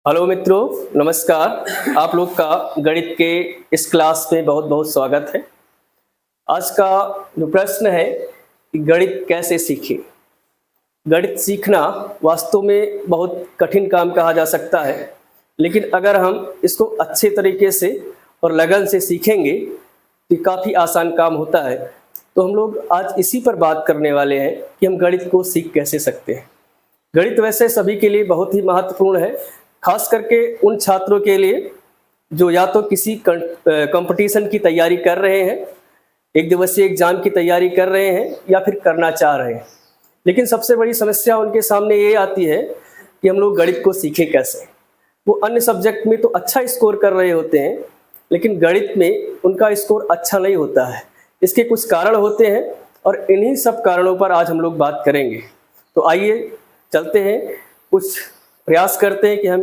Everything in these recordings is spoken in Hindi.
हेलो मित्रों, नमस्कार। आप लोग का गणित के इस क्लास में बहुत बहुत स्वागत है। आज का जो प्रश्न है कि गणित कैसे सीखें। गणित सीखना वास्तव में बहुत कठिन काम कहा जा सकता है, लेकिन अगर हम इसको अच्छे तरीके से और लगन से सीखेंगे तो काफ़ी आसान काम होता है। तो हम लोग आज इसी पर बात करने वाले हैं कि हम गणित को सीख कैसे सकते हैं। गणित वैसे सभी के लिए बहुत ही महत्वपूर्ण है, खास करके उन छात्रों के लिए जो या तो किसी कंपटीशन की तैयारी कर रहे हैं, एक दिवसीय एग्जाम की तैयारी कर रहे हैं या फिर करना चाह रहे हैं। लेकिन सबसे बड़ी समस्या उनके सामने ये आती है कि हम लोग गणित को सीखें कैसे। वो अन्य सब्जेक्ट में तो अच्छा स्कोर कर रहे होते हैं, लेकिन गणित में उनका स्कोर अच्छा नहीं होता है। इसके कुछ कारण होते हैं और इन्हीं सब कारणों पर आज हम लोग बात करेंगे। तो आइए चलते हैं, कुछ प्रयास करते हैं कि हम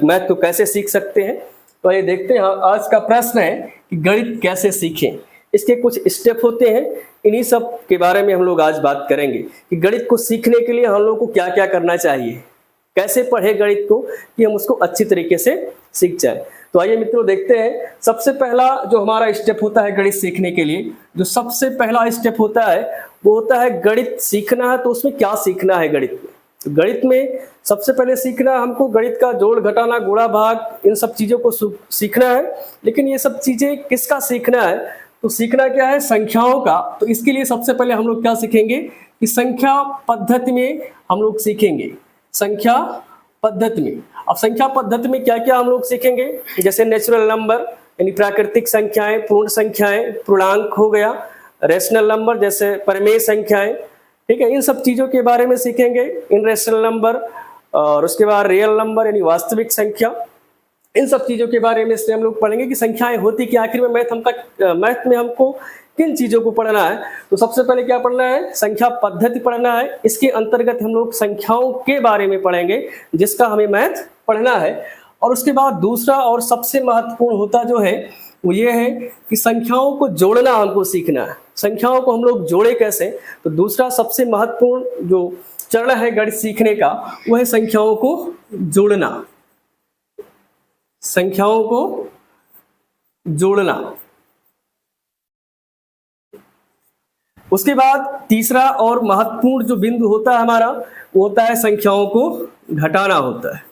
मैथ को कैसे सीख सकते हैं। तो ये देखते हैं, आज का प्रश्न है कि गणित कैसे सीखें। इसके कुछ स्टेप होते हैं, इन्हीं सब के बारे में हम लोग आज बात करेंगे कि गणित को सीखने के लिए हम लोग को क्या क्या करना चाहिए, कैसे पढ़े गणित को कि हम उसको अच्छी तरीके से सीख जाए। तो आइए मित्रों देखते हैं। सबसे पहला जो हमारा स्टेप होता है गणित सीखने के लिए, जो सबसे पहला स्टेप होता है वो होता है गणित सीखना है। तो उसमें क्या सीखना है गणित में? गणित में सबसे पहले सीखना हमको गणित का जोड़ घटाना गुणा भाग, इन सब चीज़ों को सीखना है। लेकिन ये सब चीज़ें किसका सीखना है? तो सीखना क्या है? संख्याओं का। तो इसके लिए सबसे पहले हम लोग क्या सीखेंगे कि संख्या पद्धति में हम लोग सीखेंगे। संख्या पद्धति में, अब संख्या पद्धति में क्या क्या हम लोग सीखेंगे, जैसे नेचुरल नंबर यानी प्राकृतिक संख्याएं, पूर्ण संख्याएं, पूर्णांक हो गया, रेशनल नंबर जैसे परिमेय संख्याएं, ठीक है, इन सब चीज़ों के बारे में सीखेंगे। इन रेशनल नंबर और उसके बाद रियल नंबर यानी वास्तविक संख्या, इन सब चीज़ों के बारे में से हम लोग पढ़ेंगे कि संख्याएं होती कि आखिर में मैथ में हमको किन चीज़ों को पढ़ना है। तो सबसे पहले क्या पढ़ना है? संख्या पद्धति पढ़ना है। इसके अंतर्गत हम लोग संख्याओं के बारे में पढ़ेंगे जिसका हमें मैथ पढ़ना है। और उसके बाद दूसरा और सबसे महत्वपूर्ण होता जो है वो ये है कि संख्याओं को जोड़ना हमको सीखना है। संख्याओं को हम लोग जोड़े कैसे? तो दूसरा सबसे महत्वपूर्ण जो चरण है गणित सीखने का वो है संख्याओं को जोड़ना। संख्याओं को जोड़ना। उसके बाद तीसरा और महत्वपूर्ण जो बिंदु होता है हमारा वो होता है संख्याओं को घटाना होता है।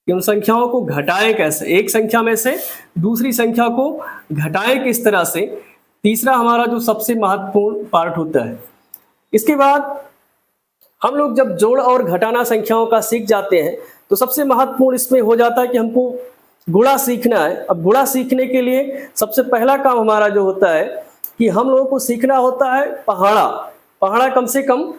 कि उन संख्याओं को घटाएं कैसे, एक संख्या में से दूसरी संख्या को घटाएं किस तरह से, तीसरा हमारा जो सबसे महत्वपूर्ण पार्ट होता है। इसके बाद हम लोग जब जोड़ और घटाना संख्याओं का सीख जाते हैं तो सबसे महत्वपूर्ण इसमें हो जाता है कि हमको गुणा सीखना है। अब गुणा सीखने के लिए सबसे पहला काम हमारा जो होता है कि हम लोगों को सीखना होता है पहाड़ा। पहाड़ा कम से कम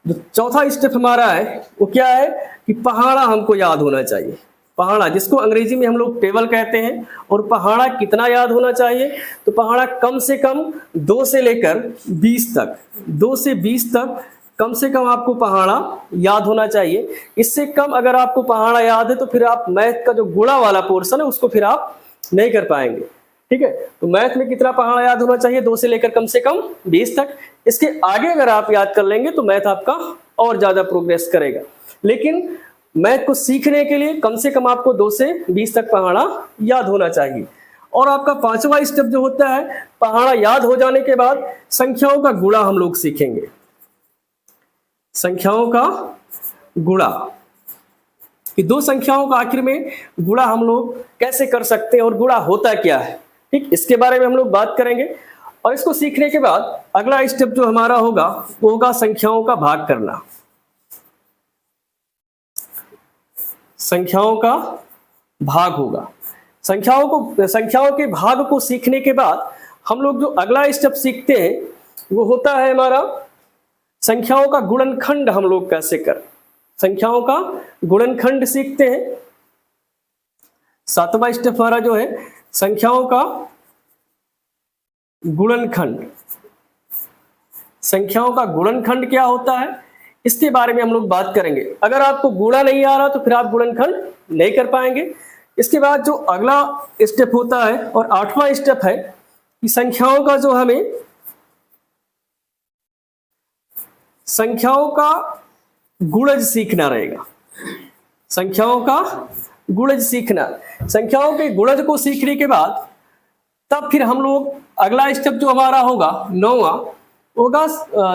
जो चौथा स्टेप हमारा है वो क्या है कि पहाड़ा हमको याद होना चाहिए। पहाड़ा जिसको अंग्रेजी में हम लोग टेबल कहते हैं। और पहाड़ा कितना याद होना चाहिए? तो पहाड़ा कम से कम 2 से लेकर 20 तक, 2 से 20 तक कम से कम आपको पहाड़ा याद होना चाहिए। इससे कम अगर आपको पहाड़ा याद है तो फिर आप मैथ का जो गुणा वाला पोर्शन है उसको फिर आप नहीं कर पाएंगे, ठीक है। तो मैथ में कितना पहाड़ा याद होना चाहिए? 2 से लेकर कम से कम 20 तक। इसके आगे अगर आप याद कर लेंगे तो मैथ आपका और ज्यादा प्रोग्रेस करेगा। लेकिन मैथ को सीखने के लिए कम से कम आपको 2 से 20 तक पहाड़ा याद होना चाहिए। और आपका पांचवा स्टेप जो होता है, पहाड़ा याद हो जाने के बाद संख्याओं का गुणा हम लोग सीखेंगे। संख्याओं का गुणा, कि दो संख्याओं का आखिर में गुणा हम लोग कैसे कर सकते हैं और गुणा होता क्या है, ठीक, इसके बारे में हम लोग बात करेंगे। और इसको सीखने के बाद अगला स्टेप जो हमारा होगा वो होगा संख्याओं का भाग करना। संख्याओं का भाग होगा। संख्याओं के भाग को सीखने के बाद हम लोग जो अगला स्टेप सीखते हैं वो होता है हमारा संख्याओं का गुणनखंड हम लोग कैसे करें। संख्याओं का गुणनखंड सीखते हैं। 7वां स्टेप हमारा जो है संख्याओं का गुणनखंड। संख्याओं का गुणनखंड क्या होता है इसके बारे में हम लोग बात करेंगे। अगर आपको गुणा नहीं आ रहा तो फिर आप गुणनखंड नहीं कर पाएंगे। इसके बाद जो अगला स्टेप होता है और 8वां स्टेप है कि संख्याओं का जो हमें संख्याओं का गुणज सीखना रहेगा। संख्याओं का गुणज सीखना। संख्याओं के गुणज को सीखने के बाद तब फिर हम लोग अगला स्टेप जो हमारा होगा 9वां होगा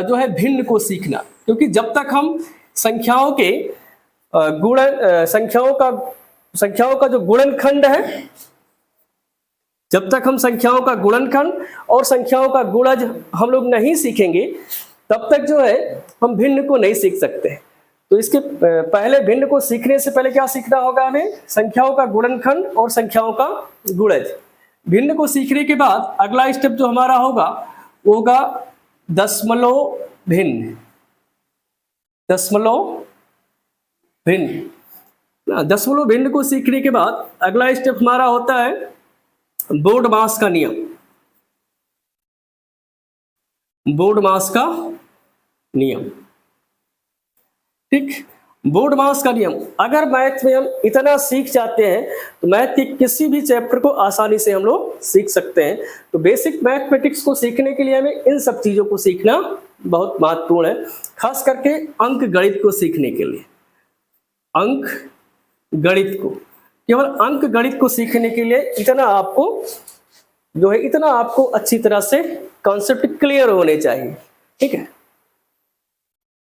जो है भिन्न को सीखना। क्योंकि जब तक हम संख्याओं के संख्याओं का जो गुणनखंड है, जब तक हम संख्याओं का गुणनखंड और संख्याओं का गुणज हम लोग नहीं सीखेंगे तब तक जो है हम भिन्न को नहीं सीख सकते। तो इसके पहले भिन्न को सीखने से पहले क्या सीखना होगा हमें? संख्याओं का गुणनखंड और संख्याओं का गुणज। भिन्न को सीखने के बाद अगला स्टेप जो हमारा होगा वो होगा दशमलव भिन्न। दशमलव भिन्न। दशमलव भिन्न को सीखने के बाद अगला स्टेप हमारा होता है बोर्डमास का नियम। बोर्डमास का नियम, ठीक। बोर्डमास का नियम, अगर मैथ में हम इतना सीख जाते हैं तो मैथ के किसी भी चैप्टर को आसानी से हम लोग सीख सकते हैं। तो बेसिक मैथमेटिक्स को सीखने के लिए हमें इन सब चीजों को सीखना बहुत महत्वपूर्ण है, खास करके अंक गणित को सीखने के लिए। अंक गणित को, केवल अंक गणित को सीखने के लिए इतना आपको अच्छी तरह से कॉन्सेप्ट क्लियर होने चाहिए, ठीक है।